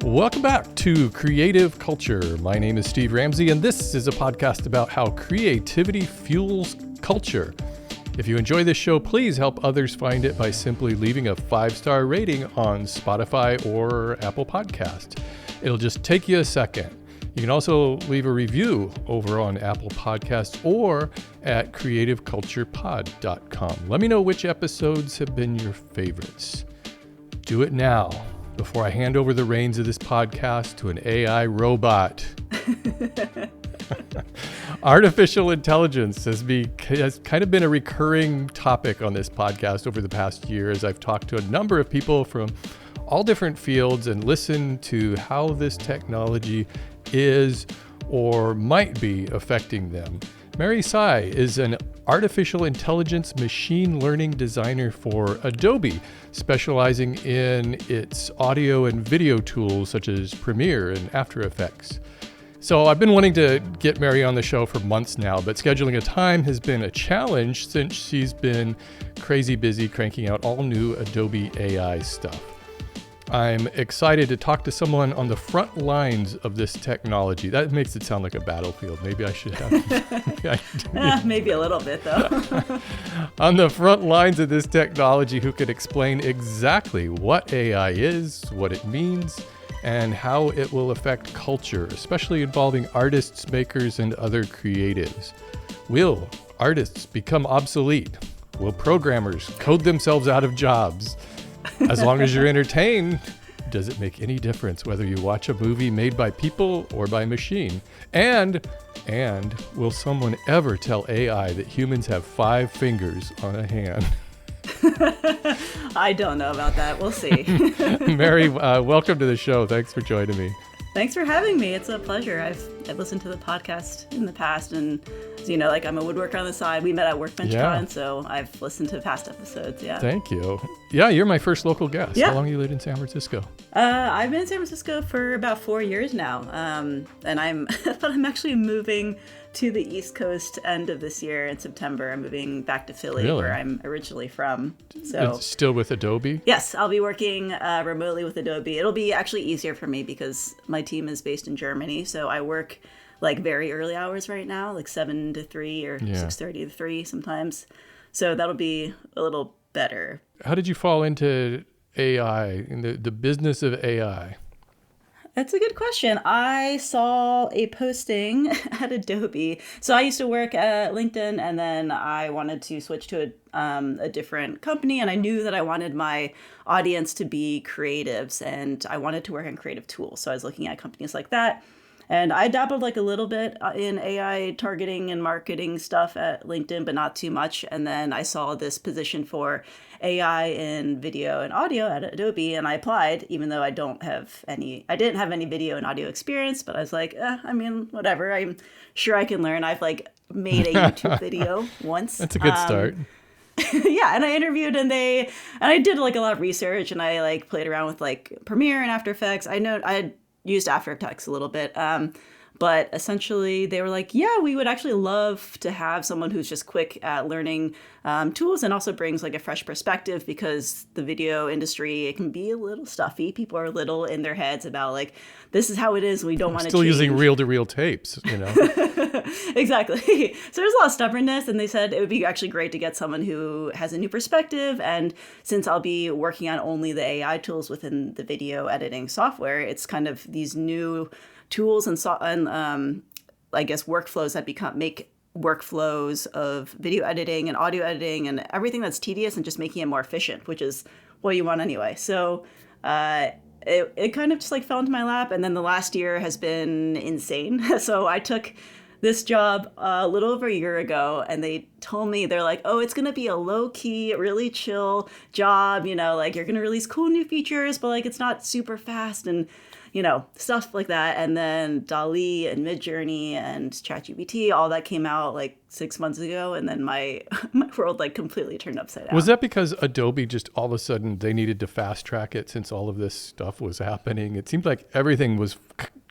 Welcome back to Creative Culture. My name is Steve Ramsey, and this is a podcast about how creativity fuels culture. If you enjoy this show, please help others find it by simply leaving a 5-star rating on Spotify or Apple Podcast. It'll just take you a second. You can also leave a review over on Apple Podcasts or at creativeculturepod.com. Let me know which episodes have been your favorites. Do it now, before I hand over the reins of this podcast to an AI robot. Artificial intelligence has kind of been a recurring topic on this podcast over the past year as I've talked to a number of people from all different fields and listened to how this technology is or might be affecting them. Mary Tsai is an artificial intelligence machine learning designer for Adobe, specializing in its audio and video tools such as Premiere and After Effects. So I've been wanting to get Mary on the show for months now, but scheduling a time has been a challenge since she's been crazy busy cranking out all new Adobe AI stuff. I'm excited to talk to someone on the front lines of this technology. That makes it sound like a battlefield. Maybe I should have. Maybe a little bit, though. On the front lines of this technology, who could explain exactly what AI is, what it means, and how it will affect culture, especially involving artists, makers, and other creatives. Will artists become obsolete? Will programmers code themselves out of jobs? As long as you're entertained, does it make any difference whether you watch a movie made by people or by machine? And will someone ever tell AI that humans have 5 fingers on a hand? I don't know about that. We'll see. Mary, welcome to the show. Thanks for joining me. Thanks for having me. It's a pleasure. I've listened to the podcast in the past, and you know, like I'm a woodworker on the side. We met at WorkbenchCon, so I've listened to past episodes. Yeah. Thank you. Yeah, you're my first local guest. Yeah. How long you lived in San Francisco? I've been in San Francisco for about 4 years now, and but I'm actually moving to the East Coast end of this year in September. I'm moving back to Philly, where I'm originally from. So it's still with Adobe? Yes, I'll be working remotely with Adobe. It'll be actually easier for me because my team is based in Germany, so I work like very early hours right now, like 7 to 3 or 6:30 to 3 sometimes. So that'll be a little better. How did you fall into AI, in the business of AI? That's a good question. I saw a posting at Adobe. So I used to work at LinkedIn, and then I wanted to switch to a different company. And I knew that I wanted my audience to be creatives, and I wanted to work on creative tools. So I was looking at companies like that. And I dabbled like a little bit in AI targeting and marketing stuff at LinkedIn, but not too much. And then I saw this position for AI in video and audio at Adobe, and I applied, even though I didn't have any video and audio experience, but I was like, whatever. I'm sure I can learn. I've like made a YouTube video once. That's a good start. Yeah, and I interviewed and I did like a lot of research, and I like played around with like Premiere and After Effects. I know I had used After Effects a little bit, but essentially they were like, yeah, we would actually love to have someone who's just quick at learning tools and also brings like a fresh perspective, because the video industry, it can be a little stuffy. People are a little in their heads about like, this is how it is. We don't want to still change. Using reel-to-reel tapes, you know. Exactly. So there's a lot of stubbornness, and they said it would be actually great to get someone who has a new perspective. And since I'll be working on only the AI tools within the video editing software, it's kind of these new tools and I guess workflows that make workflows of video editing and audio editing and everything that's tedious and just making it more efficient, which is what you want anyway. So it kind of just like fell into my lap. And then the last year has been insane. So I took this job a little over a year ago, and they told me, they're like, oh, it's going to be a low-key, really chill job, you know, like you're going to release cool new features, but like it's not super fast and, you know, stuff like that. And then DALL-E and Midjourney and ChatGPT, all that came out like 6 months ago, and then my world like completely turned upside down. Was that because Adobe just all of a sudden they needed to fast track it since all of this stuff was happening? It seemed like everything was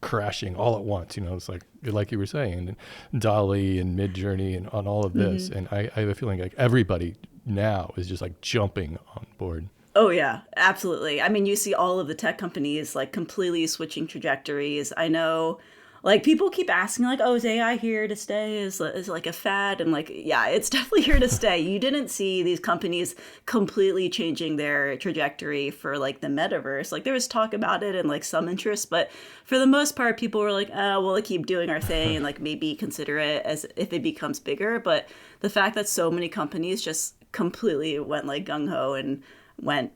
crashing all at once. You know, it's like you were saying, and DALL-E and Midjourney and on all of this. Mm-hmm. And I have a feeling like everybody now is just like jumping on board. Oh yeah, absolutely. I mean, you see all of the tech companies like completely switching trajectories. I know, like people keep asking, like, "Oh, is AI here to stay? Is it like a fad?" And like, yeah, it's definitely here to stay. You didn't see these companies completely changing their trajectory for like the metaverse. Like there was talk about it and like some interest, but for the most part, people were like, "Oh, we'll keep doing our thing and like maybe consider it as if it becomes bigger." But the fact that so many companies just completely went like gung ho and went,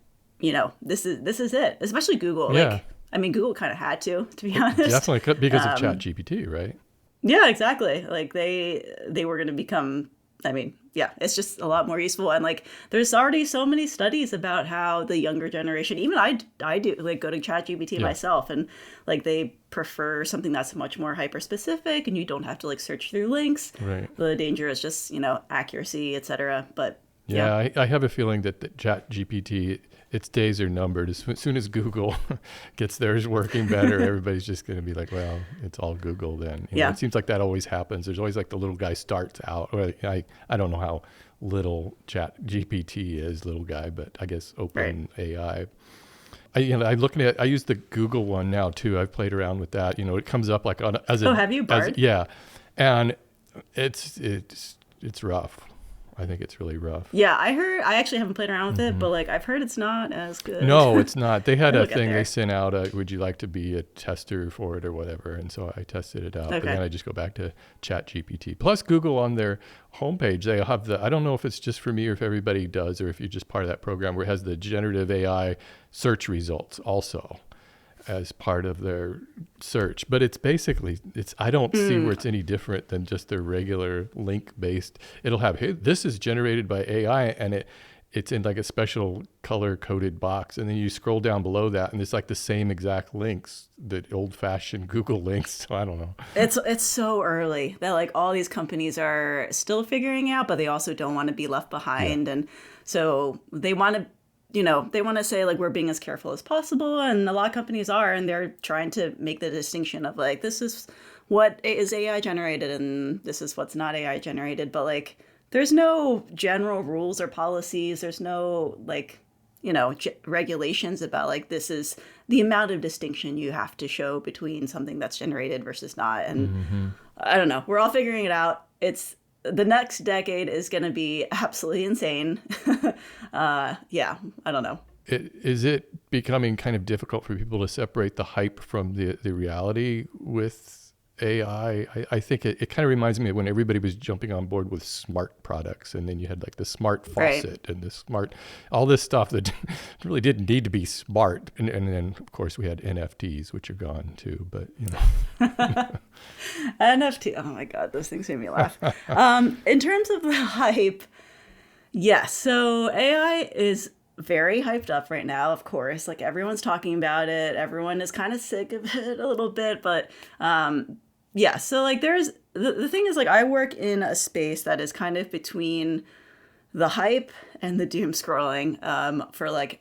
this is it. Especially Google. Yeah, Like, I mean, Google kind of had to be honest. definitely because of Chat GPT, right? Yeah, exactly. Like they were going to become. I mean, yeah, it's just a lot more useful. And like, there's already so many studies about how the younger generation, even I do like go to ChatGPT Yeah, myself, and like they prefer something that's much more hyper specific, and you don't have to like search through links. right. The danger is just accuracy, etc. But yeah. Yeah, I have a feeling that the Chat GPT, its days are numbered. As soon as Google gets theirs working better, everybody's just going to be like, well, it's all Google then. Yeah. It seems like that always happens. There's always like the little guy starts out. Well, I don't know how little Chat GPT is, little guy, but I guess Right. Open AI. I use the Google one now too. I've played around with that. It comes up like Oh, have you, Bard? yeah, and it's rough. I think it's really rough. Yeah, I actually haven't played around with it, but like I've heard it's not as good. No, it's not. They had a We'll get thing they there. sent out, would you like to be a tester for it or whatever? And so I tested it out, but Okay. then I just go back to Chat GPT. Plus Google on their homepage, they have I don't know if it's just for me or if everybody does, or if you're just part of that program where it has the generative AI search results also as part of their search. But it's basically, I don't see where it's any different than just their regular link based. It'll have, hey, this is generated by AI, and it's in like a special color coded box. And then you scroll down below that and it's like the same exact links, the old fashioned Google links. So I don't know. It's so early that like all these companies are still figuring out, but they also don't want to be left Yeah. behind, and so they want to. They want to say like we're being as careful as possible, and a lot of companies are, and they're trying to make the distinction of like this is what is AI generated and this is what's not AI generated. But like, there's no general rules or policies. There's no like regulations about like this is the amount of distinction you have to show between something that's generated versus not. And I don't know. We're all figuring it out. It's the next decade is going to be absolutely insane. Yeah, I don't know. Is it becoming kind of difficult for people to separate the hype from the reality with AI? I think it kind of reminds me of when everybody was jumping on board with smart products, and then you had like the smart Right. faucet and the smart, all this stuff that really didn't need to be smart. And then of course we had NFTs, which are gone too, but NFT. Oh my God, those things made me laugh. In terms of the hype, yes. So AI is very hyped up right now, of course. Like everyone's talking about it. Everyone is kind of sick of it a little bit, but yeah. So like there's the thing is like I work in a space that is kind of between the hype and the doom scrolling for like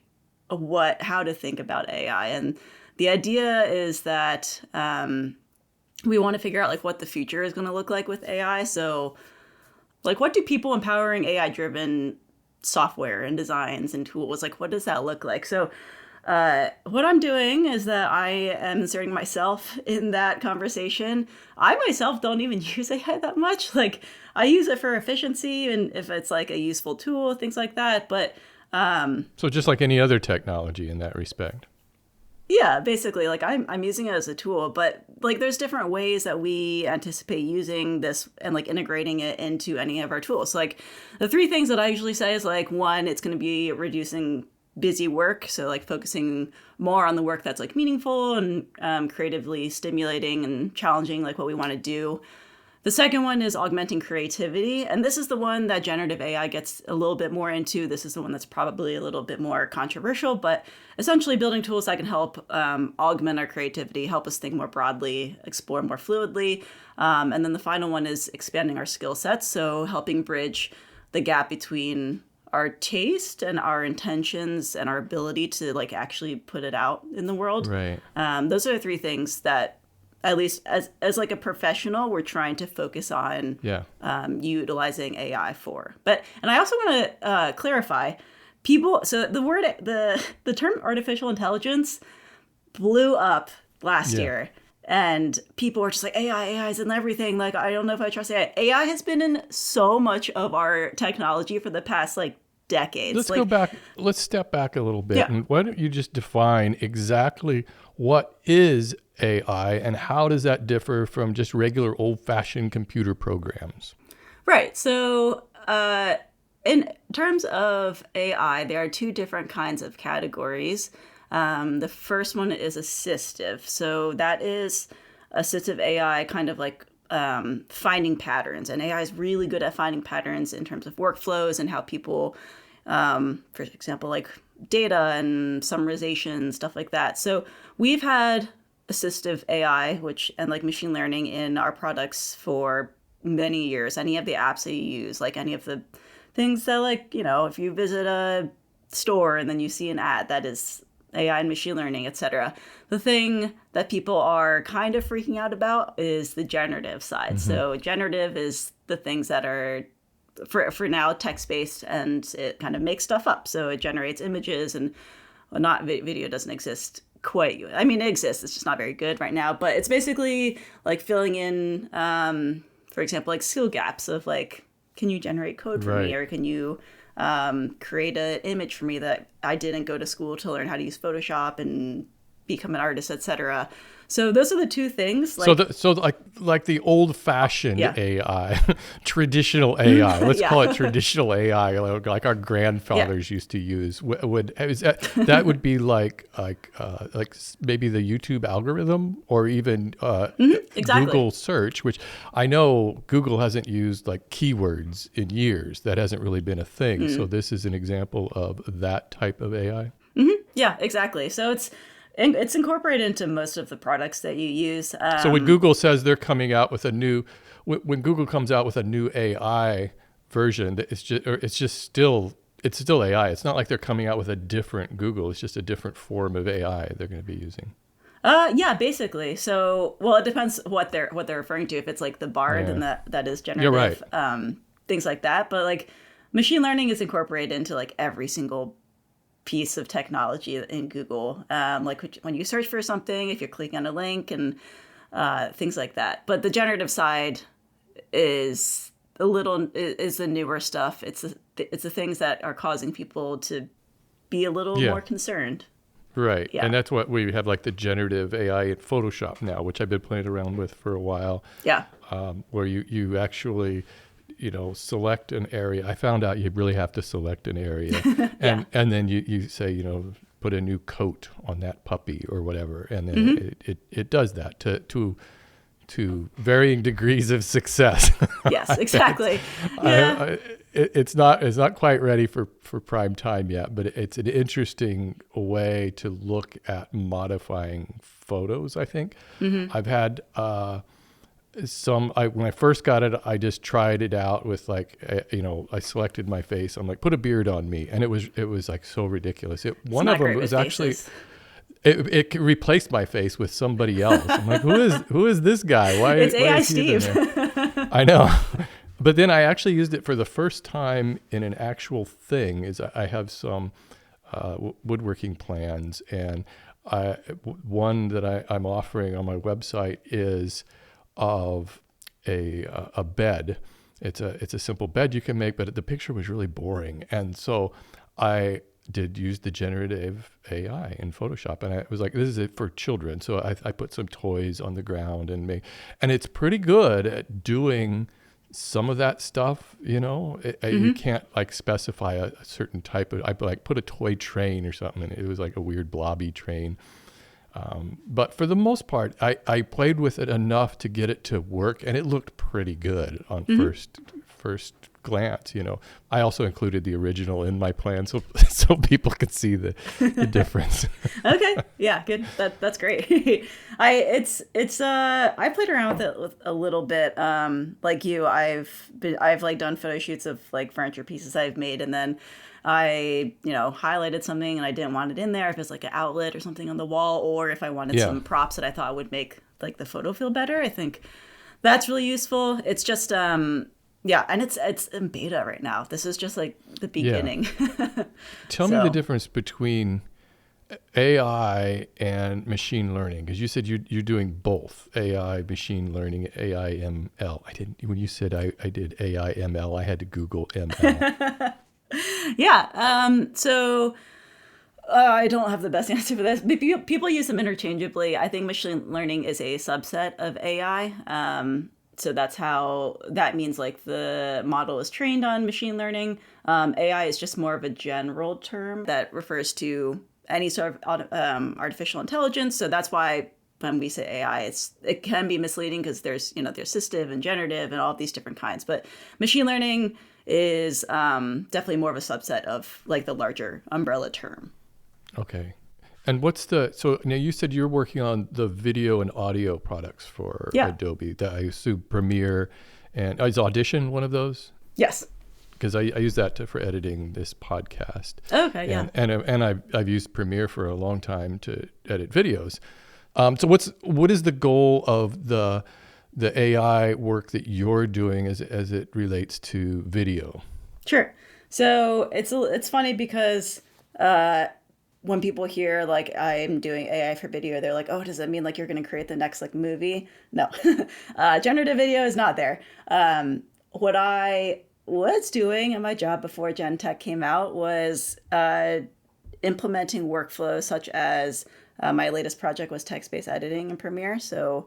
how to think about AI. And the idea is that we want to figure out like what the future is going to look like with AI. So like what do people empowering AI driven software and designs and tools, like what does that look like? So what I'm doing is that I am inserting myself in that conversation. I myself don't even use AI that much. Like I use it for efficiency and if it's like a useful tool, things like that. But so just like any other technology in that respect. yeah, basically, like I'm using it as a tool, but like there's different ways that we anticipate using this and like integrating it into any of our tools. So, like the three things that I usually say is like one, it's going to be reducing busy work, so like focusing more on the work that's like meaningful and creatively stimulating and challenging, like what we want to do. The second one is augmenting creativity, and this is the one that generative AI gets a little bit more into. This is the one that's probably a little bit more controversial, but essentially building tools that can help augment our creativity, help us think more broadly, explore more fluidly. And then the final one is expanding our skill sets, so helping bridge the gap between our taste and our intentions and our ability to like actually put it out in the world. Right. Those are the three things that at least as like a professional, we're trying to focus on Yeah. utilizing AI for. And I also want to clarify people, so the term artificial intelligence blew up last year. And people were just like, AI is in everything. Like, I don't know if I trust AI. AI has been in so much of our technology for the past, like, decades. Let's go back. Let's step back a little bit. Yeah. And why don't you just define exactly what is AI and how does that differ from just regular old-fashioned computer programs? Right. So, in terms of AI, there are two different kinds of categories. The first one is assistive. So that is assistive AI, kind of like finding patterns. And AI is really good at finding patterns in terms of workflows and how people, for example, like data and summarization, stuff like that. So we've had assistive AI, and like machine learning in our products for many years. Any of the apps that you use, like any of the things that, like, if you visit a store and then you see an ad, that is AI and machine learning, etc. The thing that people are kind of freaking out about is the generative side. Mm-hmm. So generative is the things that are, for now, text-based, and it kind of makes stuff up. So it generates images, and video doesn't exist quite. I mean, it exists. It's just not very good right now. But it's basically like filling in, for example, like skill gaps of like, can you generate code for me, or can you create an image for me that I didn't go to school to learn how to use Photoshop and become an artist, etc. So those are the two things. Like, so like the old-fashioned AI, traditional AI. Let's call it traditional AI, like our grandfathers used to use. That would be like maybe the YouTube algorithm, or even Google search, which I know Google hasn't used like keywords in years. That hasn't really been a thing. Mm-hmm. So this is an example of that type of AI. Mm-hmm. Yeah, exactly. So it's incorporated into most of the products that you use. So when Google says they're coming out with when Google comes out with a new AI version, it's still AI. It's not like they're coming out with a different Google. It's just a different form of AI they're going to be using. Yeah, basically. So, well, it depends what they're referring to. If it's like the Bard, then that is generative. You're right. Things like that. But like machine learning is incorporated into like every single piece of technology in Google, like when you search for something, if you're clicking on a link and things like that. But the generative side is the newer stuff. It's the things that are causing people to be a little more concerned. Right. Yeah. And that's what we have, like the generative AI in Photoshop now, which I've been playing around with for a while. Yeah. Where you actually select an area. I found out you really have to select an area, and then you say, put a new coat on that puppy or whatever, and then it does that to varying degrees of success. Yes, exactly. It's not quite ready for prime time yet, but it's an interesting way to look at modifying photos. I think I've had. When I first got it, I just tried it out with I selected my face. I'm like, put a beard on me. And it was like so ridiculous. One of them was actually, it replaced my face with somebody else. I'm like, who is this guy? Why? It's AI is he Steve. I know. But then I actually used it for the first time in an actual thing. I have some woodworking plans, and one that I'm offering on my website is of a bed. It's a simple bed you can make, but the picture was really boring, and so I did use the generative AI in Photoshop, and I was like, this is it for children. So I put some toys on the ground and it's pretty good at doing some of that stuff. You can't like specify a certain type of. I like put a toy train or something, and it was like a weird blobby train. But for the most part, I played with it enough to get it to work, and it looked pretty good on first glance. I also included the original in my plan so people could see the difference. Okay, yeah, good. That's great. I played around with it a little bit. Like you, I've like done photo shoots of like furniture pieces I've made, and then I, highlighted something and I didn't want it in there, if it's like an outlet or something on the wall, or if I wanted some props that I thought would make like the photo feel better. I think that's really useful. It's just, Yeah, and it's in beta right now. This is just like the beginning. Tell me the difference between AI and machine learning, because you said you're doing both AI, machine learning, AI, ML. I didn't, when you said I did AI, ML, I had to Google ML. Yeah. So I don't have the best answer for this. People use them interchangeably. I think machine learning is a subset of AI. So that means like the model is trained on machine learning. AI is just more of a general term that refers to any sort of artificial intelligence. So that's why when we say AI, it can be misleading because there's assistive and generative and all of these different kinds. But machine learning is definitely more of a subset of like the larger umbrella term. Okay. And so now you said you're working on the video and audio products for Adobe. I assume Premiere and is Audition one of those? Yes. Because I use that for editing this podcast. Okay, yeah. And I've used Premiere for a long time to edit videos. So what is the goal of the AI work that you're doing as it relates to video? Sure. So it's funny because when people hear like I'm doing AI for video, they're like, "Oh, does that mean like you're going to create the next like movie?" No, generative video is not there. What I was doing in my job before Gen Tech came out was implementing workflows such as my latest project was text-based editing in Premiere. So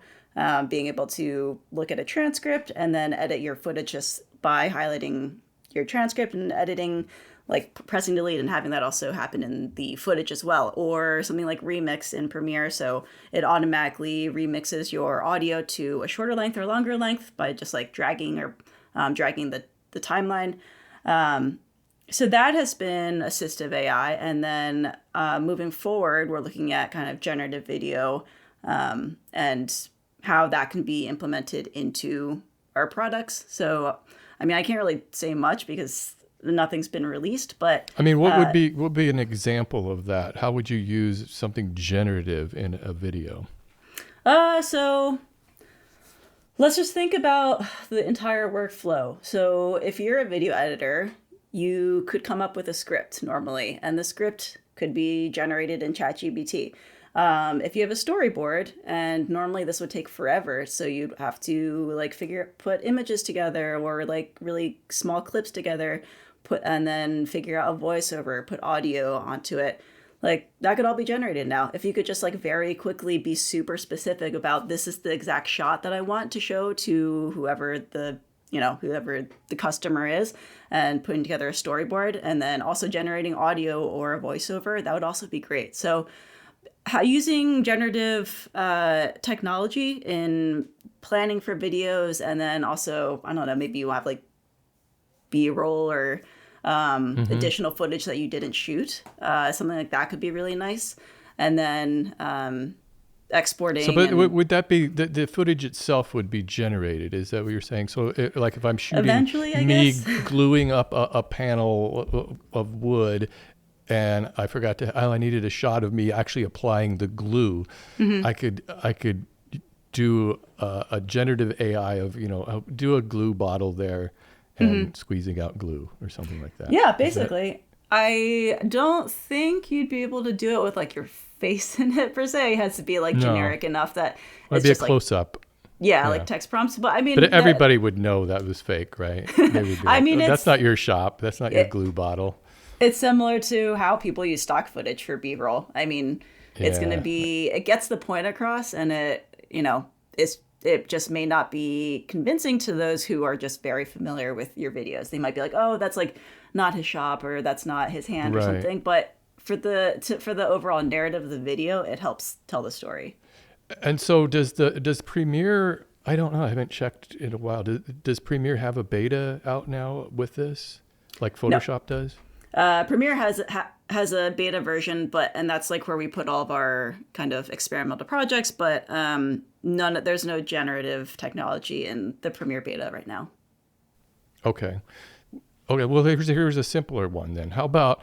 being able to look at a transcript and then edit your footage just by highlighting your transcript and editing, like pressing delete and having that also happen in the footage as well, or something like remix in Premiere. So it automatically remixes your audio to a shorter length or longer length by just like dragging the timeline. So that has been assistive AI. And then moving forward, we're looking at kind of generative video and how that can be implemented into our products. So, I mean, I can't really say much because nothing's been released, but I mean, what would be an example of that? How would you use something generative in a video? So let's just think about the entire workflow. So if you're a video editor, you could come up with a script normally, and the script could be generated in ChatGPT. If you have a storyboard, and normally this would take forever, so you'd have to like put images together or like really small clips together, and then figure out a voiceover, put audio onto it. Like that could all be generated now. If you could just like very quickly be super specific about this is the exact shot that I want to show to whoever the customer is, and putting together a storyboard and then also generating audio or a voiceover, that would also be great. So using generative technology in planning for videos, and then also, I don't know, maybe you have like B-roll or additional footage that you didn't shoot. Something like that could be really nice. And then exporting. So, but would that be, the footage itself would be generated? Is that what you're saying? So like if I'm shooting me gluing up a panel of wood, and I forgot I needed a shot of me actually applying the glue, I could do a generative AI of, do a glue bottle there and squeezing out glue or something like that. Yeah, basically. I don't think you'd be able to do it with like your face in it per se. It has to be like generic enough that it's just a close up. Yeah, like text prompts. But I mean, but everybody would know that was fake, right? They would be like, that's not your shop. That's not your glue bottle. It's similar to how people use stock footage for B-roll. I mean, it's going to be, it gets the point across, and it just may not be convincing to those who are just very familiar with your videos. They might be like, oh, that's like not his shop, or that's not his hand or something. But for the overall narrative of the video, it helps tell the story. And so does Premiere, I don't know, I haven't checked in a while. Does Premiere have a beta out now with this, like Photoshop does? Premiere has a beta version, and that's like where we put all of our kind of experimental projects, but there's no generative technology in the Premiere beta right now. Okay. Well, here's a simpler one then. How about,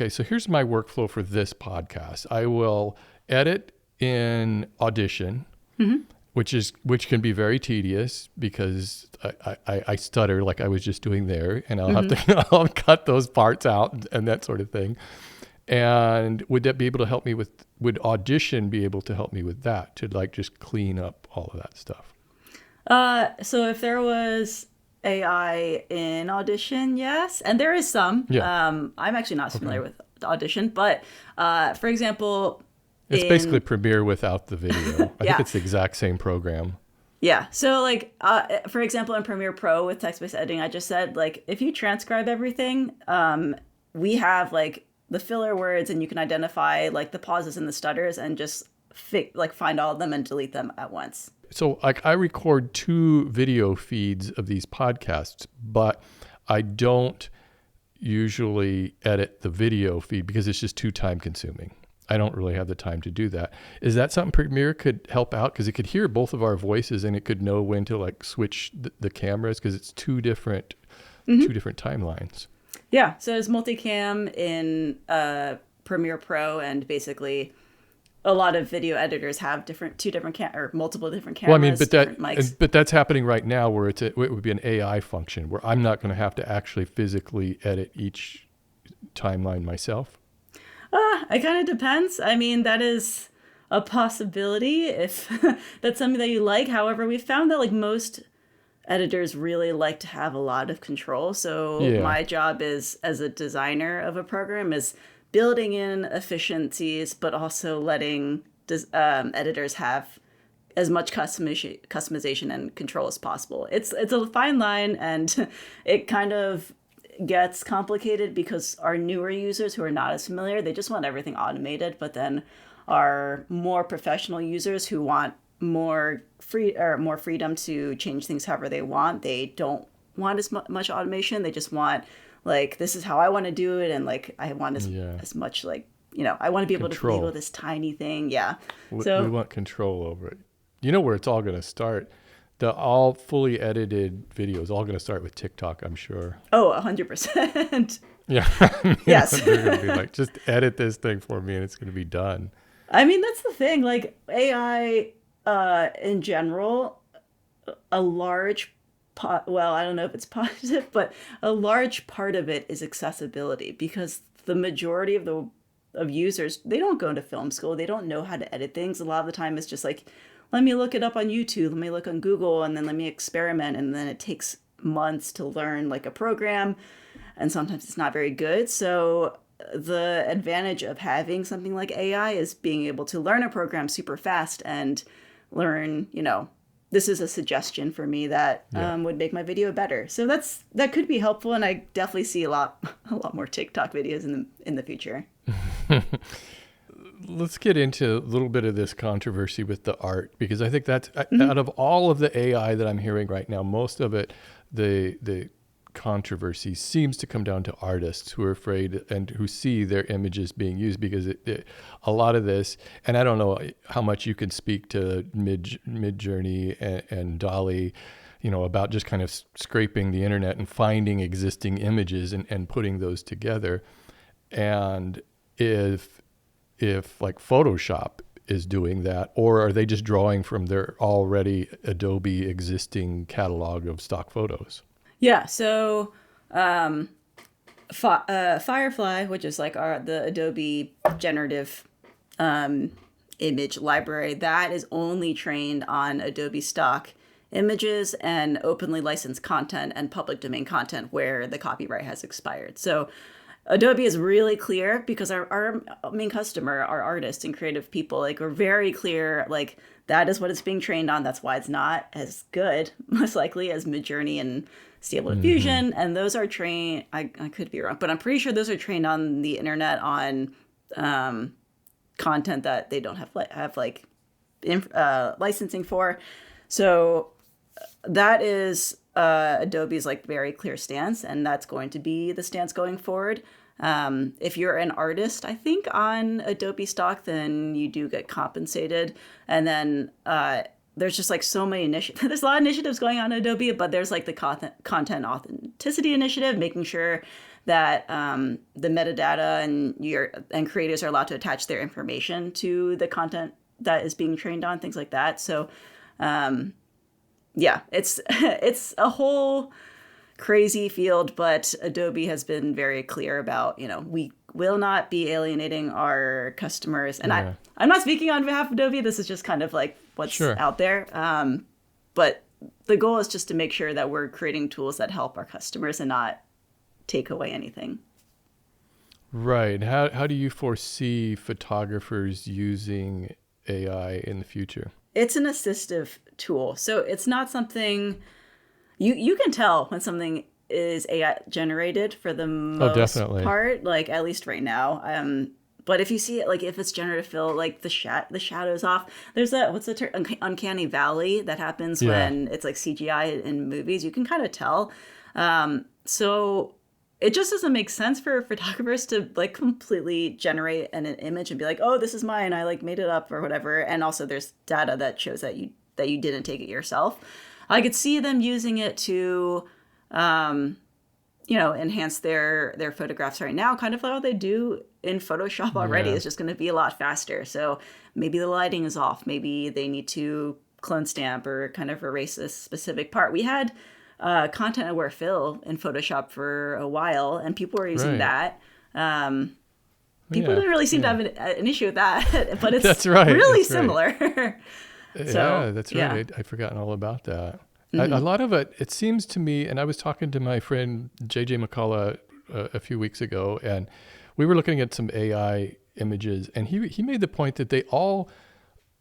so here's my workflow for this podcast. I will edit in Audition, which can be very tedious because I stutter like I was just doing there, and I'll have to I'll cut those parts out and that sort of thing. And would Audition be able to help me with that, to like just clean up all of that stuff? So if there was AI in Audition, yes, and there is some. Yeah. I'm actually not familiar with Audition, but for example, it's basically Premiere without the video. I Yeah. think it's the exact same program. Yeah. So like, for example, in Premiere Pro with text-based editing, I just said like, if you transcribe everything, we have like the filler words, and you can identify like the pauses and the stutters, and just find all of them and delete them at once. So like I record 2 video feeds of these podcasts, but I don't usually edit the video feed because it's just too time consuming. I don't really have the time to do that. Is that something Premiere could help out? Because it could hear both of our voices, and it could know when to like switch the cameras, because it's two different timelines. Yeah. So it's multicam in Premiere Pro, and basically a lot of video editors have multiple different cameras. Well, I mean, mics. but that's happening right now, where it would be an AI function where I'm not going to have to actually physically edit each timeline myself. It kind of depends. I mean, that is a possibility if that's something that you like. However, we found that like most editors really like to have a lot of control. So my job is, as a designer of a program, is building in efficiencies, but also letting editors have as much customization and control as possible. It's a fine line, and it kind of gets complicated because our newer users who are not as familiar, they just want everything automated. But then our more professional users who want more freedom to change things however they want, they don't want as much automation. They just want like, this is how I want to do it, and like I want as much like, I want to be able to play with this tiny thing. Yeah. So we want control over it. You know where it's all going to start? The all fully edited video is all going to start with TikTok, I'm sure. Oh, 100%. Yeah. Yes. They're going to be like, just edit this thing for me, and it's going to be done. I mean, that's the thing. Like AI in general, a large well, I don't know if it's positive, but a large part of it is accessibility, because the majority of users, they don't go into film school. They don't know how to edit things. A lot of the time it's just like, let me look it up on YouTube, let me look on Google, and then let me experiment. And then it takes months to learn like a program, and sometimes it's not very good. So the advantage of having something like AI is being able to learn a program super fast and learn, this is a suggestion for me that would make my video better. So that could be helpful, and I definitely see a lot more TikTok videos in the future. Let's get into a little bit of this controversy with the art, because I think that's out of all of the AI that I'm hearing right now, most of it, the controversy seems to come down to artists who are afraid and who see their images being used, because a lot of this, and I don't know how much you can speak to Midjourney and DALL-E, about just kind of scraping the internet and finding existing images and putting those together. And if like Photoshop is doing that, or are they just drawing from their already Adobe existing catalog of stock photos? Yeah, so Firefly, which is like the Adobe generative image library, that is only trained on Adobe stock images and openly licensed content and public domain content where the copyright has expired. So Adobe is really clear, because our main customer, our artists and creative people, like, are very clear, like, that is what it's being trained on. That's why it's not as good, most likely, as Midjourney and Stable Diffusion. And those are trained, I could be wrong, but I'm pretty sure those are trained on the internet on content that they don't have licensing for. So that is Adobe's like very clear stance, and that's going to be the stance going forward. If you're an artist, I think, on Adobe stock, then you do get compensated. And then there's just like so many initiatives. There's a lot of initiatives going on at Adobe, but there's like the content authenticity initiative, making sure that the metadata and creators are allowed to attach their information to the content that is being trained on, things like that. So Yeah, it's it's a whole crazy field, but Adobe has been very clear about, we will not be alienating our customers. And Yeah. I'm not speaking on behalf of Adobe. This is just kind of like what's Sure. out there. But the goal is just to make sure that we're creating tools that help our customers and not take away anything. Right. How do you foresee photographers using AI in the future? It's an assistive tool. So it's not something you can tell when something is AI generated for the Oh, most definitely. part, like at least right now. But if you see it, like if it's generative fill, like the shadows off, there's that, what's the term, uncanny valley that happens Yeah. when it's like CGI in movies. You can kind of tell. So it just doesn't make sense for photographers to like completely generate an image and be like, oh, this is mine, I like made it up or whatever. And also there's data that shows that you didn't take it yourself. I could see them using it to enhance their photographs right now, kind of like how they do in Photoshop already. Yeah. It's just going to be a lot faster. So maybe the lighting is off. Maybe they need to clone stamp or kind of erase a specific part. We had content aware fill in Photoshop for a while, and people were using Right. that. People Yeah. didn't really seem to Yeah. have an issue with that, but it's That's right. really That's right. similar. So, Yeah, that's yeah. right. I'd forgotten all about that. A lot of it seems to me, and I was talking to my friend JJ McCullough a few weeks ago, and we were looking at some AI images, and he made the point that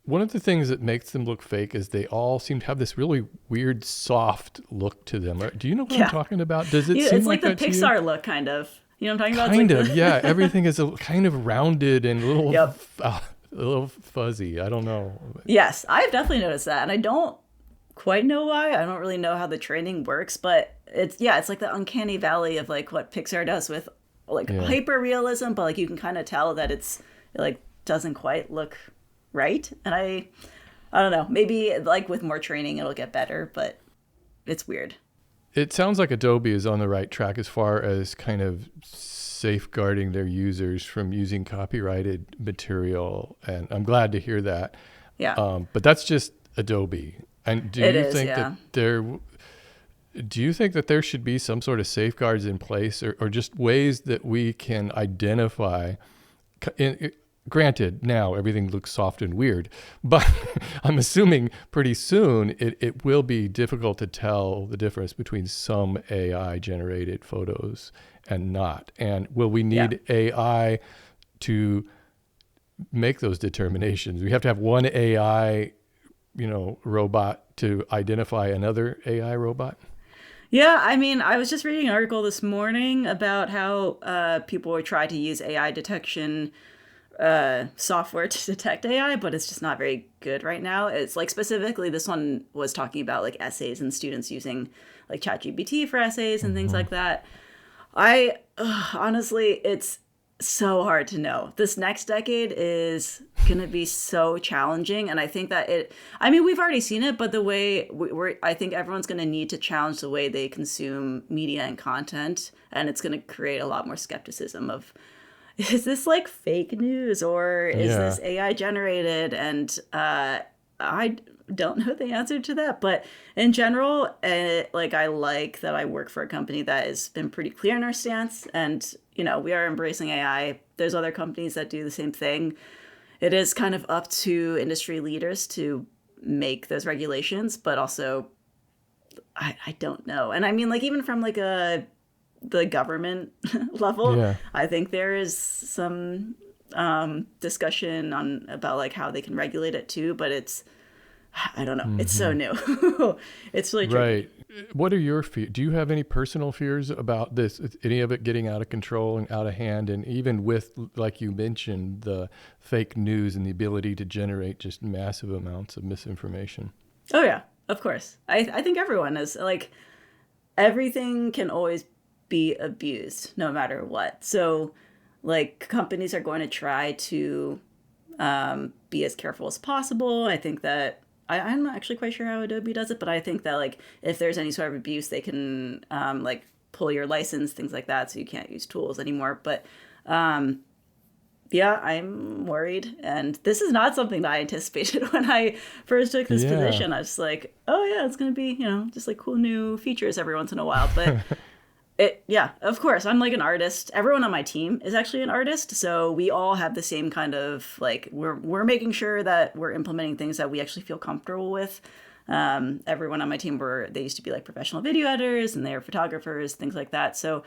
one of the things that makes them look fake is they all seem to have this really weird, soft look to them. Do you know what I'm Yeah. talking about? Does it Yeah, seem it's like the that to you? Pixar look, kind of. You know what I'm talking about? Kind It's of, like yeah. Everything is a kind of rounded and Yep. a little fuzzy. I don't know. Yes, I've definitely noticed that, and I don't quite know why. I don't really know how the training works, but it's like the uncanny valley of like what Pixar does with like Yeah. hyper realism, but like you can kind of tell that it like doesn't quite look right. And I don't know. Maybe like with more training it'll get better, but it's weird. It sounds like Adobe is on the right track as far as kind of safeguarding their users from using copyrighted material, and I'm glad to hear that. Yeah. But that's just Adobe. And It is, yeah. do you think that there should be some sort of safeguards in place, or just ways that we can identify? Granted, now everything looks soft and weird, but I'm assuming pretty soon it will be difficult to tell the difference between some AI generated photos and not. And will we need AI to make those determinations? We have to have one AI, robot to identify another AI robot? Yeah, I mean, I was just reading an article this morning about how people would try to use AI detection software to detect AI, but it's just not very good right now. It's like specifically this one was talking about like essays and students using like ChatGPT for essays and things like that. Honestly, it's so hard to know. This next decade is going to be so challenging. And I think that we've already seen it, but the way I think everyone's going to need to challenge the way they consume media and content. And it's going to create a lot more skepticism of, is this like fake news or is this AI generated? And I don't know the answer to that. But in general, I like that I work for a company that has been pretty clear in our stance. And, we are embracing AI. There's other companies that do the same thing. It is kind of up to industry leaders to make those regulations, but also I don't know. And I mean, like, even from like the government level, Yeah. I think there is some discussion about like how they can regulate it too, but I don't know. It's so new. It's really tricky. Right. What are your fears? Do you have any personal fears about this? Any of it getting out of control and out of hand? And even with, like you mentioned, the fake news and the ability to generate just massive amounts of misinformation? Oh yeah, of course. I think everyone is like, everything can always be abused no matter what. So like companies are going to try to be as careful as possible. I think that I'm not actually quite sure how Adobe does it, but I think that like if there's any sort of abuse, they can like pull your license, things like that, so you can't use tools anymore. But Yeah, I'm worried. And this is not something that I anticipated when I first took this Yeah. position. I was like, oh, yeah, it's going to be, just like cool new features every once in a while. But yeah, of course, I'm like an artist. Everyone on my team is actually an artist. So we all have the same kind of like, we're making sure that we're implementing things that we actually feel comfortable with. Everyone on my team they used to be like professional video editors and they're photographers, things like that. So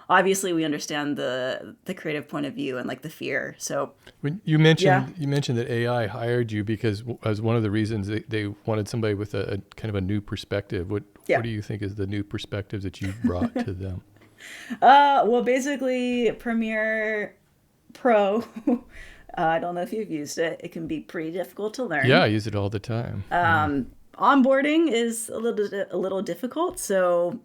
obviously we understand the creative point of view and like the fear. So When you yeah, mentioned that AI hired you because as one of the reasons they wanted somebody with a kind of a new perspective. yeah. What do you think is the new perspective that you've brought to them? Well, basically Premiere Pro. I don't know if you've used it. It can be pretty difficult to Yeah, I learn. use it all the time. Yeah. Onboarding is a little difficult. So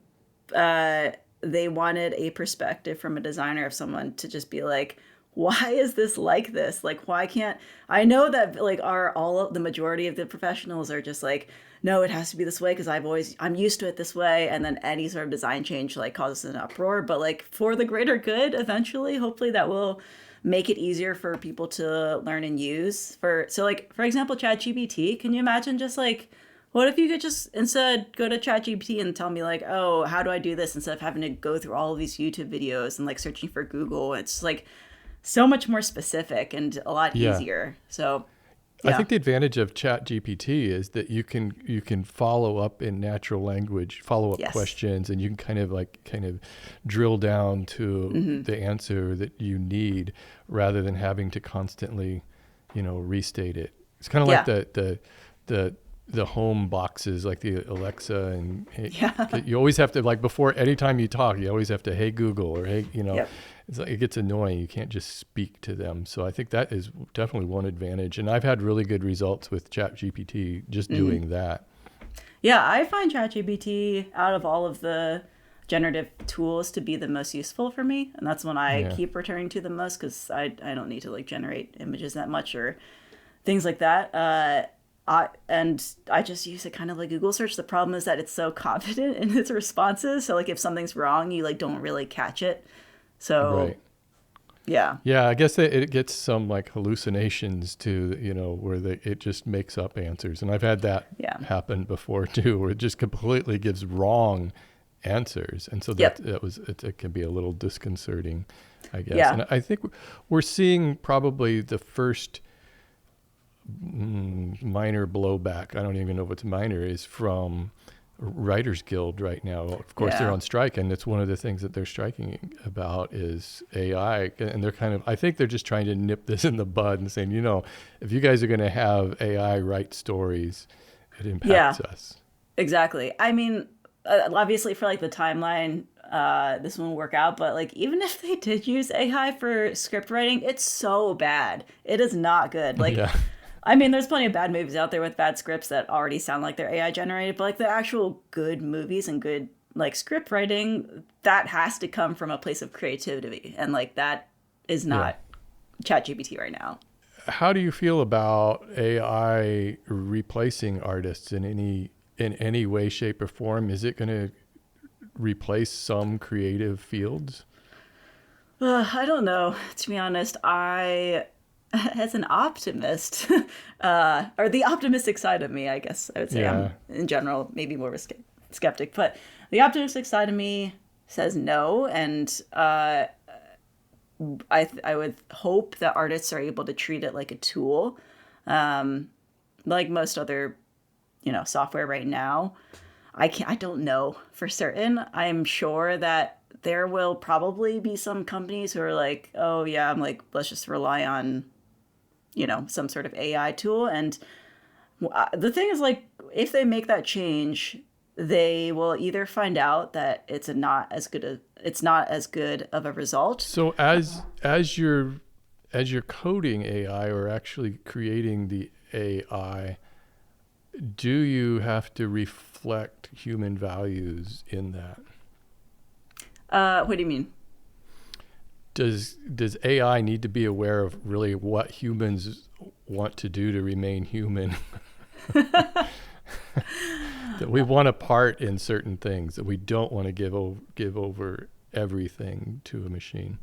they wanted a perspective from a designer of someone to just be like, why is this like this? Like, why can't I know that like the majority of the professionals are just like, no, it has to be this way because I'm used to it this way, and then any sort of design change like causes an uproar. But like for the greater good, eventually, hopefully that will make it easier for people to learn and use. For example, ChatGPT. Can you imagine just like what if you could just instead go to ChatGPT and tell me like, oh, how do I do this instead of having to go through all of these YouTube videos and like searching for Google? It's like so much more specific and a lot Yeah. easier. So I yeah. think the advantage of Chat GPT is that you can follow up in natural language, follow up Yes. questions, and you can kind of drill down to the answer that you need rather than having to constantly, restate it. It's kind of like Yeah. the home boxes, like the Alexa, and Yeah. you always have to, like, before anytime you talk, you always have to, hey Google, or hey, Yep. it's like it gets annoying. You can't just speak to them. So I think that is definitely one advantage. And I've had really good results with ChatGPT just doing that. Yeah, I find ChatGPT out of all of the generative tools to be the most useful for me, and that's one I Yeah. keep returning to the most because I don't need to like generate images that much or things like that. I just use it kind of like Google search. The problem is that it's so confident in its responses. So like if something's wrong, you like don't really catch it. So Right. yeah, Yeah, I guess it gets some like hallucinations too, where it just makes up answers. And I've had that yeah, happen before too, where it just completely gives wrong answers. And so yep, it can be a little disconcerting, I guess. yeah, And I think we're seeing probably the first minor blowback. I don't even know what's minor is from Writers Guild right now. Of course, they're yeah, on strike, and it's one of the things that they're striking about is AI. And they're I think they're just trying to nip this in the bud and saying, if you guys are going to have AI write stories, it yeah, impacts us. exactly. I mean, obviously for like the timeline, this won't work out. But like even if they did use AI for script writing, it's so bad. It is not good. Like Yeah. I mean, there's plenty of bad movies out there with bad scripts that already sound like they're AI generated, but like the actual good movies and good like script writing, that has to come from a place of creativity. And like that is Yeah. not ChatGPT right now. How do you feel about AI replacing artists in any way, shape, or form? Is it going to replace some creative fields? I don't know. To be honest, as an optimist, or the optimistic side of me, I guess I would say Yeah. I'm in general maybe more of a skeptic, but the optimistic side of me says no, and I would hope that artists are able to treat it like a tool, like most other software right now. I don't know for certain. I'm sure that there will probably be some companies who are like, oh yeah, I'm like, let's just rely on some sort of AI tool. And the thing is, like, if they make that change, they will either find out that it's not as good of a result. So as you're coding AI or actually creating the AI, do you have to reflect human values in that? What do you mean? Does AI need to be aware of really what humans want to do to remain human? That we want a part in certain things, that we don't want to give over everything to a machine.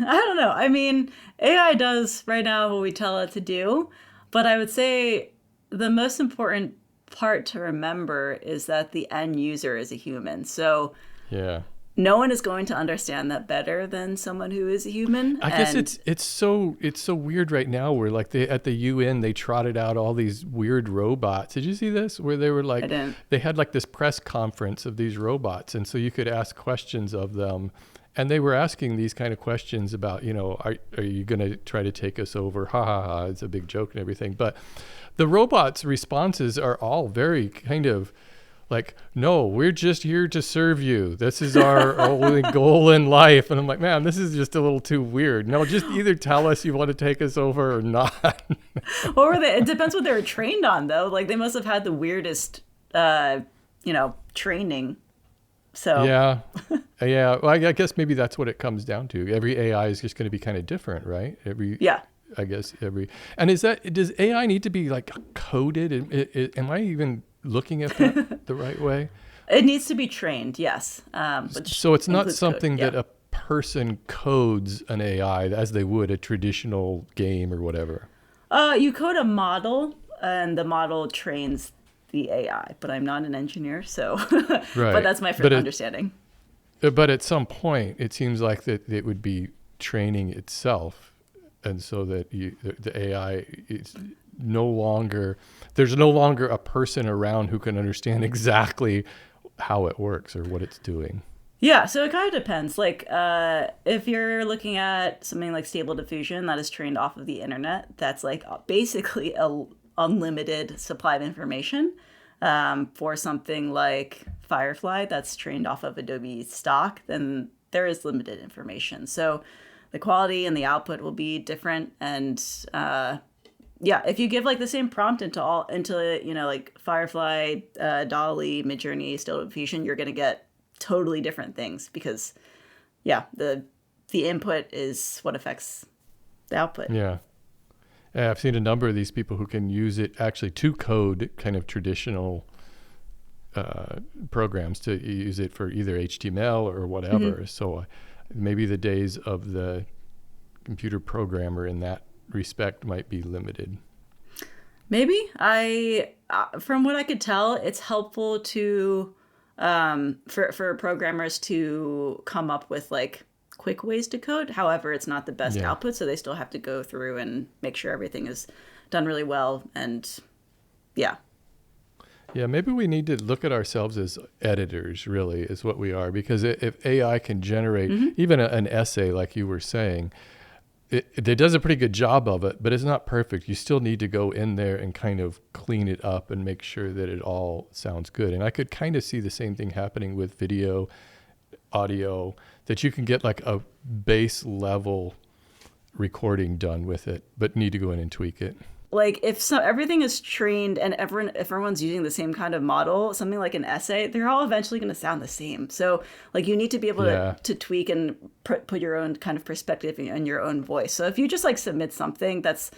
I don't know. I mean, AI does right now what we tell it to do, but I would say the most important part to remember is that the end user is a human. So Yeah. no one is going to understand that better than someone who is a human. I guess it's so weird right now where like at the UN they trotted out all these weird robots. Did you see this? Where they were I like didn't. they had like this press conference of these robots, and so you could ask questions of them. And they were asking these kind of questions about, are you going to try to take us over? Ha ha ha. It's a big joke and everything. But the robots' responses are all very kind of like, no, we're just here to serve you. This is our only goal in life. And I'm like, man, this is just a little too weird. No, just either tell us you want to take us over or not. What were they? It depends what they were trained on, though. Like, they must have had the weirdest, training. So Yeah. Yeah. Well, I guess maybe that's what it comes down to. Every AI is just going to be kind of different, right? Yeah. And does AI need to be like coded? Am I even looking at that the right way? It needs to be trained, yes. So it's not something code. that a person codes an AI as they would a traditional game or whatever. You code a model, and the model trains the AI. But I'm not an engineer, so. Right. But that's my understanding. But at some point, it seems like that it would be training itself, and so that the AI is there's no longer a person around who can understand exactly how it works or what it's doing. Yeah, so it kind of depends. Like, if you're looking at something like Stable Diffusion that is trained off of the internet, that's like basically a unlimited supply of information. For something like Firefly that's trained off of Adobe stock, then there is limited information. So the quality and the output will be different. And if you give like the same prompt into like Firefly, DALL-E, Midjourney, Stable Diffusion, you're going to get totally different things because the input is what affects the output. Yeah. I've seen a number of these people who can use it actually to code kind of traditional programs, to use it for either HTML or whatever. Mm-hmm. So maybe the days of the computer programmer in that respect might be limited. Maybe. From what I could tell, it's helpful to for programmers to come up with like quick ways to code. However, it's not the best output, so they still have to go through and make sure everything is done really well. And maybe we need to look at ourselves as editors, really, is what we are. Because if AI can generate even an essay, like you were saying, it does a pretty good job of it, but it's not perfect. You still need to go in there and kind of clean it up and make sure that it all sounds good. And I could kind of see the same thing happening with video, audio, that you can get like a base level recording done with it, but need to go in and tweak it. Like if everything is trained and everyone's using the same kind of model, something like an essay, they're all eventually going to sound the same. So like you need to be able to tweak and put your own kind of perspective and your own voice. So if you just like submit something that's,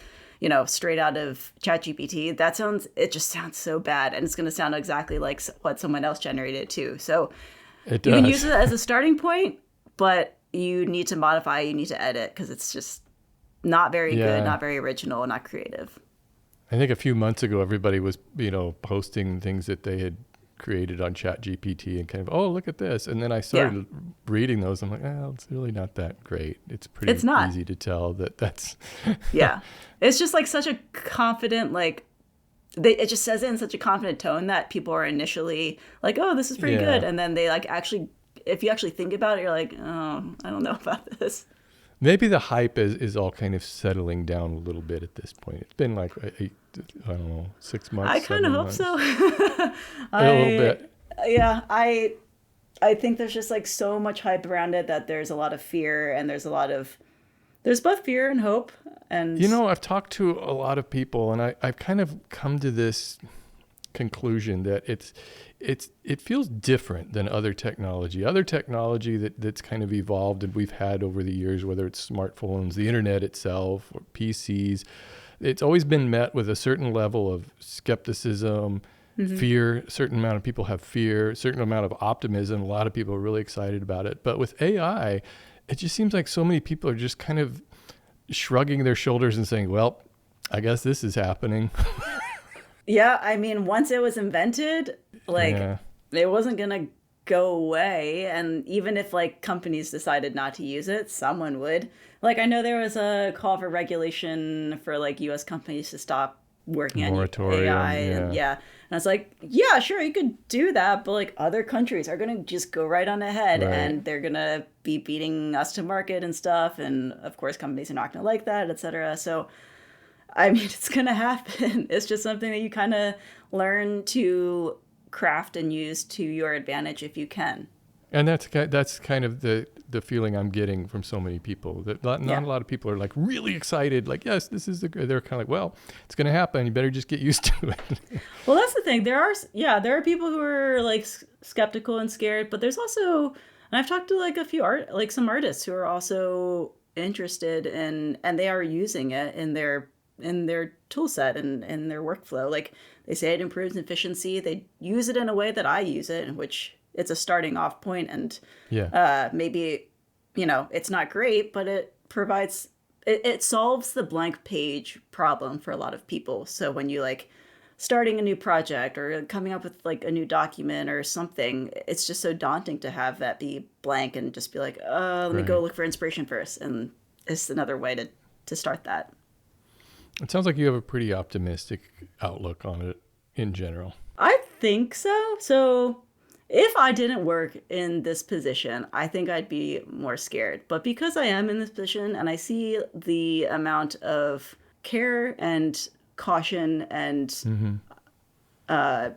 straight out of ChatGPT, it just sounds so bad, and it's going to sound exactly like what someone else generated too. So you can use it as a starting point, but you need to modify, you need to edit, because it's just not very good, not very original, not creative. I think a few months ago, everybody was, posting things that they had created on ChatGPT and kind of, oh, look at this. And then I started reading those. I'm like, it's really not that great. It's pretty easy to tell that's... Yeah. It's just like such a confident, like, it just says it in such a confident tone that people are initially like, oh, this is pretty good. And then they like if you actually think about it, you're like, oh, I don't know about this. Maybe the hype is all kind of settling down a little bit at this point. It's been like, I don't know, 6 months. I kind of hope so. A little bit. Yeah, I think there's just like so much hype around it that there's a lot of fear, and there's both fear and hope. And I've talked to a lot of people, and I've kind of come to this conclusion that it feels different than other technology that's kind of evolved and we've had over the years, whether it's smartphones, the internet itself, or PCs. It's always been met with a certain level of skepticism, fear. A certain amount of people have fear, a certain amount of optimism. A lot of people are really excited about it. But with AI, it just seems like so many people are just kind of shrugging their shoulders and saying, well, I guess this is happening. Yeah, I mean, once it was invented, like Yeah. it wasn't gonna go away. And even if like companies decided not to use it, someone would. Like I know there was a call for regulation for like US companies to stop working on AI Moratorium. and Yeah. yeah. And I was like, yeah, sure, you could do that, but like other countries are gonna just go right on ahead Right. and they're gonna be beating us to market and stuff. And of course companies are not gonna like that, etc. So I mean, it's going to happen. It's just something that you kind of learn to craft and use to your advantage if you can. And that's kind of the feeling I'm getting from so many people, that not Yeah. a lot of people are like really excited, like, yes, this is they're kind of like, well, it's going to happen. You better just get used to it. Well, that's the thing. There are people who are like skeptical and scared, but there's also, and I've talked to like a few some artists who are also interested in, and they are using it in their tool set and in their workflow. Like they say it improves efficiency. They use it in a way that I use it, in which it's a starting off point and Yeah. maybe, it's not great, but it provides, it solves the blank page problem for a lot of people. So when you like starting a new project or coming up with like a new document or something, it's just so daunting to have that be blank and just be like, let me go Right. look for inspiration first. And it's another way to start that. It sounds like you have a pretty optimistic outlook on it in general. I think so. So if I didn't work in this position, I think I'd be more scared. But because I am in this position and I see the amount of care and caution and a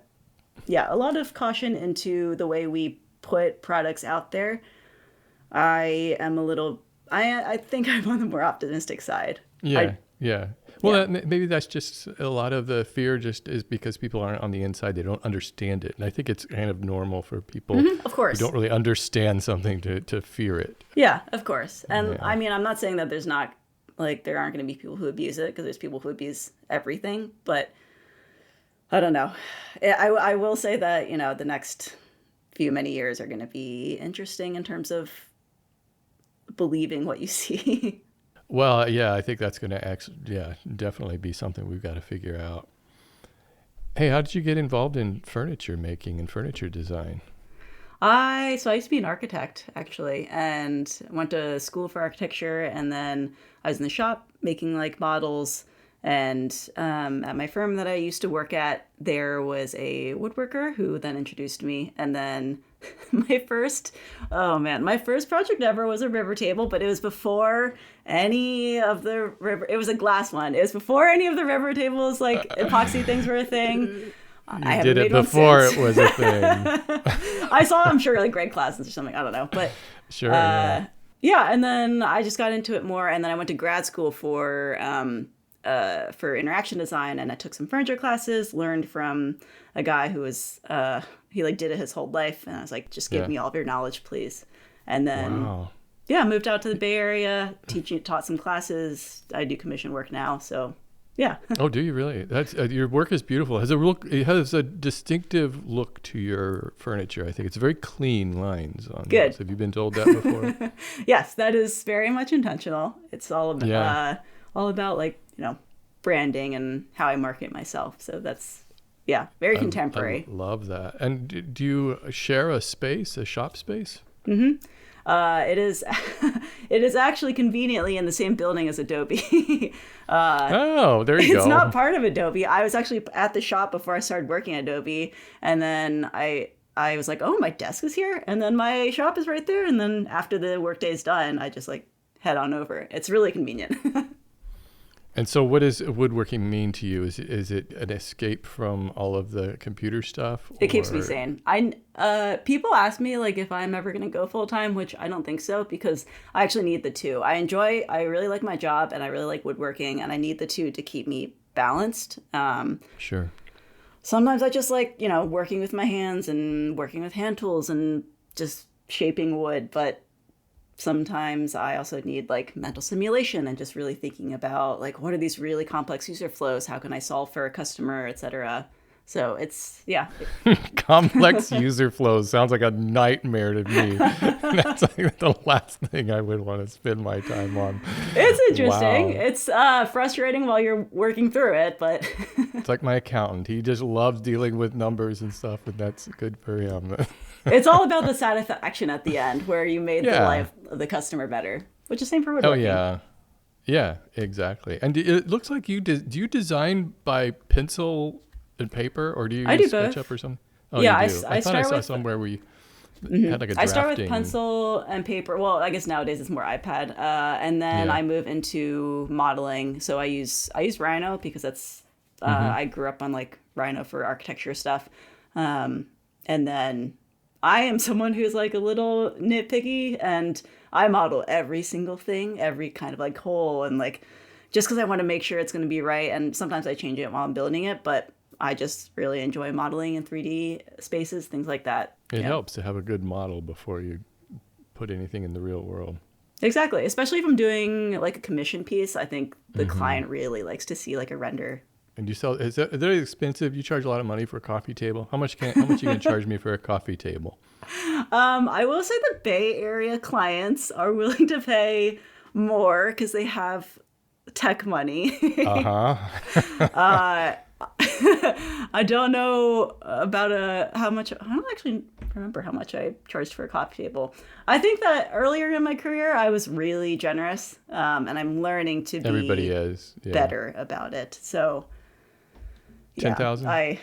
lot of caution into the way we put products out there, I am a little, I think I'm on the more optimistic side. Yeah. Yeah. Well, Yeah. maybe that's just a lot of the fear just is because people aren't on the inside. They don't understand it. And I think it's kind of normal for people Of who course. don't really understand something to fear it. Yeah, of course. And Yeah. I mean, I'm not saying that there's not, like, there aren't going to be people who abuse it, because there's people who abuse everything. But I don't know. I will say that, the next many years are going to be interesting in terms of believing what you see. Well, yeah, I think that's going to definitely be something we've got to figure out. Hey, how did you get involved in furniture making and furniture design? I used to be an architect actually, and went to school for architecture, and then I was in the shop making like models. And at my firm that I used to work at, there was a woodworker who then introduced me. And then my first project ever was a river table, but it was before any of the river. It was a glass one. It was before any of the river tables, like epoxy things were a thing. I You did haven't it made one before since. it was a thing. I saw, I'm sure, like grade classes or something. I don't know, but Sure. Yeah. yeah. And then I just got into it more, and then I went to grad school for interaction design, and I took some furniture classes. Learned from a guy who was he like did it his whole life, and I was like, just give Yeah. me all of your knowledge, please. And then Wow. yeah, moved out to the Bay Area, taught some classes. I do commission work now, so yeah. Oh, do you really? That's your work is beautiful. It has a distinctive look to your furniture. I think it's very clean lines on Good. those. Have you been told that before? Yes, that is very much intentional. It's Yeah. all about like, branding and how I market myself. So that's, yeah, very contemporary. I love that. And do you share a shop space? It is it is actually conveniently in the same building as Adobe. Oh, there you go. It's not part of Adobe. I was actually at the shop before I started working at Adobe, and then I was like, oh, my desk is here, and then my shop is right there, and then after the workday is done, I just like head on over. It's really convenient. And so what does woodworking mean to you? Is it an escape from all of the computer stuff? It keeps me or- sane. People ask me like if I'm ever gonna go full time, which I don't think so, because I actually need the two. I really like my job, and I really like woodworking, and I need the two to keep me balanced. Sure. Sometimes I just like, working with my hands and working with hand tools and just shaping wood, but sometimes I also need like mental simulation and just really thinking about like, what are these really complex user flows? How can I solve for a customer, etc. So it's, yeah. Complex user flows sounds like a nightmare to me. That's like the last thing I would want to spend my time on. It's interesting. Wow. It's frustrating while you're working through it, but It's like my accountant. He just loves dealing with numbers and stuff, and that's good for him. it's all about the satisfaction at the end where you made the Yeah. life of the customer better, which is same for Oh, woodworking. yeah. Yeah, exactly. And it looks like do you design by pencil and paper, or do you I use do both. SketchUp or something? Oh, Yeah, you do. I I thought I start saw with somewhere where you had like a I drafting. start with pencil and paper. Well, I guess nowadays it's more iPad, and then Yeah. I move into modeling. So I use Rhino because that's I grew up on like Rhino for architecture stuff, and then I am someone who's like a little nitpicky, and I model every single thing, every kind of like hole, and like just because I want to make sure it's going to be right. And sometimes I change it while I'm building it, but I just really enjoy modeling in 3D spaces, things like that. It Yeah. helps to have a good model before you put anything in the real world. Exactly. Especially if I'm doing like a commission piece, I think the client really likes to see like a render. And you sell? Is that expensive? You charge a lot of money for a coffee table. How much you gonna charge me for a coffee table? I will say the Bay Area clients are willing to pay more because they have tech money. Uh-huh. I don't know about how much. I don't actually remember how much I charged for a coffee table. I think that earlier in my career I was really generous, and I'm learning to be Everybody is. Yeah. better about it. So, yeah, 10,000? I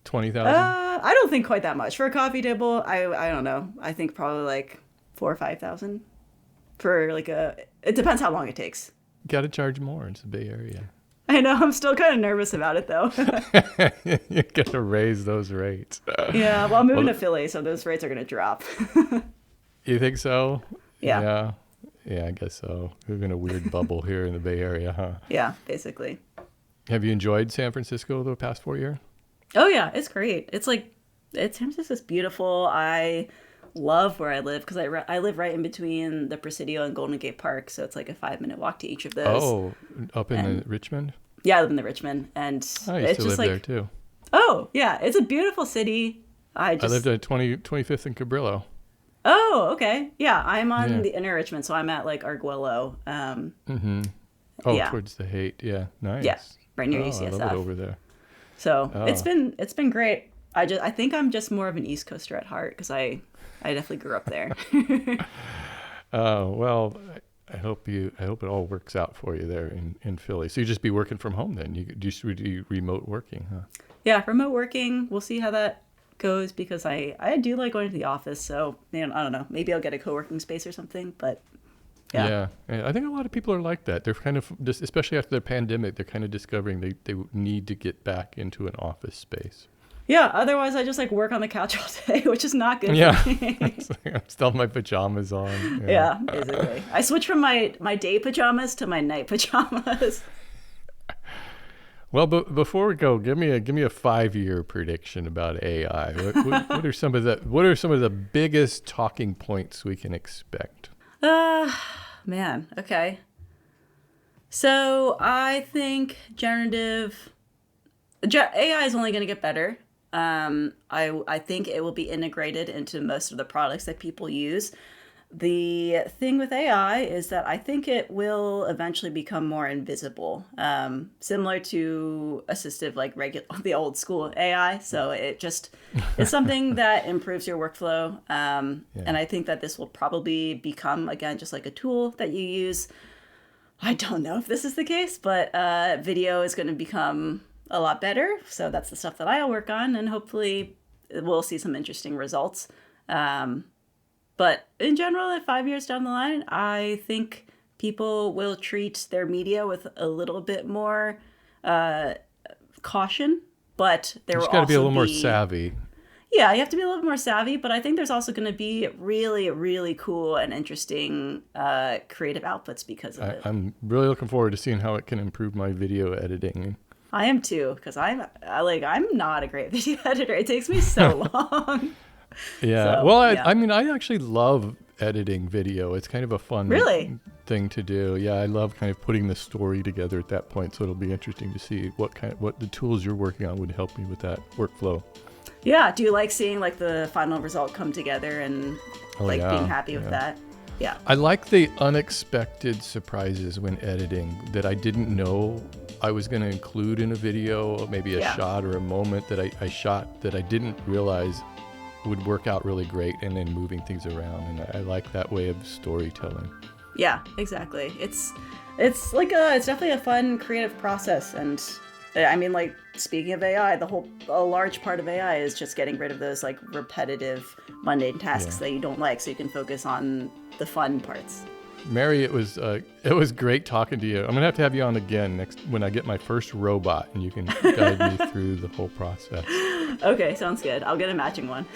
20,000? I don't think quite that much for a coffee table. I don't know. I think probably like 4,000 or 5,000 for like a. It depends how long it takes. Got to charge more. It's the Bay Area. I know. I'm still kind of nervous about it though. You got to raise those rates. Yeah. Well, I'm moving to Philly, so those rates are gonna drop. You think so? Yeah. Yeah. Yeah, I guess so. We're in a weird bubble here in the Bay Area, huh? Yeah, basically. Have you enjoyed San Francisco the past 4 years? Oh yeah, it's great. San Francisco's beautiful. I love where I live because I live right in between the Presidio and Golden Gate Park, so it's like a 5-minute walk to each of those. Oh, up in Richmond? Yeah, I live in the Richmond, and I used it's to just live like there too. oh yeah, it's a beautiful city. I lived at 25th and Cabrillo. Oh, okay. Yeah, I'm on Yeah. the inner Richmond, so I'm at like Arguello. Oh, Yeah. towards the Haight. Yeah, nice. Yeah, right near I UCSF. love it over there. So Oh. it's been great. I think I'm just more of an East Coaster at heart because I definitely grew up there. Oh, well, I hope it all works out for you there in Philly. So you just be working from home then. You do remote working, huh? Yeah, remote working. We'll see how that goes because I do like going to the office. So man, I don't know. Maybe I'll get a co-working space or something. But yeah. I think a lot of people are like that. They're kind of just, especially after the pandemic, they're kind of discovering they need to get back into an office space. Yeah. Otherwise, I just like work on the couch all day, which is not good. Yeah, For me. It's like I'm still in my pajamas on. Yeah, basically. I switched from my day pajamas to my night pajamas. Well, but before we go, give me a 5-year prediction about AI. What are some of the biggest talking points we can expect? Man, okay. So I think AI is only going to get better. I think it will be integrated into most of the products that people use. The thing with AI is that I think it will eventually become more invisible, similar to assistive, like the old school AI. So it's something that improves your workflow. And I think that this will probably become, again, just like a tool that you use. I don't know if this is the case, but video is going to become a lot better. So that's the stuff that I'll work on, and hopefully we'll see some interesting results. But in general, at 5 years down the line, I think people will treat their media with a little bit more caution. But there will also got to be a little more savvy. Yeah, you have to be a little bit more savvy. But I think there's also going to be really, really cool and interesting creative outputs because of it. I'm really looking forward to seeing how it can improve my video editing. I am too, because I'm not a great video editor. It takes me so long. Yeah. So, Well, yeah. I mean, I actually love editing video. It's kind of a fun Really? thing to do. Yeah, I love kind of putting the story together at that point. So it'll be interesting to see what the tools you're working on would help me with that workflow. Yeah. Do you like seeing like the final result come together and being happy with that? Yeah. I like the unexpected surprises when editing that I didn't know I was going to include in a video, maybe a shot or a moment that I shot that I didn't realize would work out really great, and then moving things around. And I like that way of storytelling. Yeah, exactly. It's definitely a fun creative process. And I mean, like, speaking of AI, a large part of AI is just getting rid of those like repetitive, mundane tasks that you don't like, so you can focus on the fun parts. Mary, it was great talking to you. I'm gonna have you on again next when I get my first robot, and you can guide me through the whole process. Okay, sounds good. I'll get a matching one.